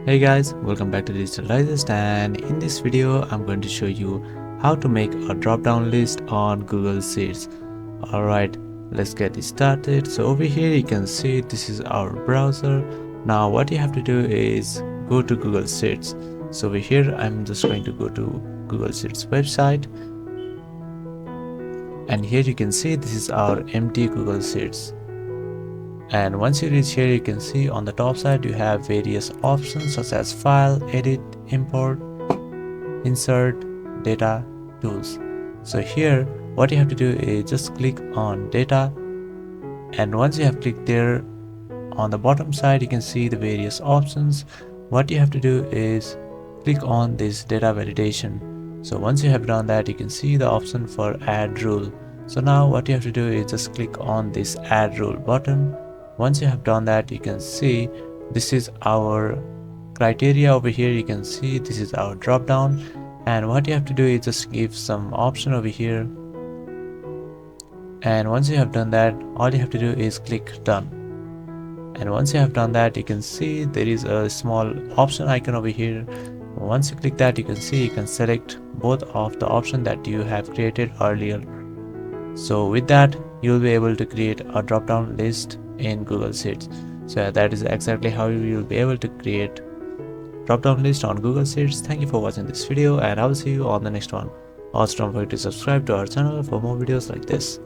Hey guys, welcome back to Digital Digest, and in this video I'm going to show you how to make a drop-down list on Google Sheets. Alright, let's get it started. So over here you can see this is our browser. Now what you have to do is go to Google Sheets. So over here I'm just going to go to Google Sheets website, and here you can see this is our empty Google Sheets. And once you reach here, you can see on the top side you have various options such as file, edit, import, insert, data, tools. So here what you have to do is just click on data, and once you have clicked there, on the bottom side you can see the various options. What you have to do is click on this data validation. So once you have done that, you can see the option for add rule. So now what you have to do is just click on this add rule button. Once you have done that, you can see this is our criteria. Over here you can see this is our drop down, and what you have to do is just give some option over here, and once you have done that, all you have to do is click done. And once you have done that, you can see there is a small option icon over here. Once you click that, you can see you can select both of the option that you have created earlier. So with that, you'll be able to create a drop down list in Google Sheets. So that is exactly how you will be able to create drop down list on Google Sheets. Thank you for watching this video, and I will see you on the next one. Also don't forget to subscribe to our channel for more videos like this.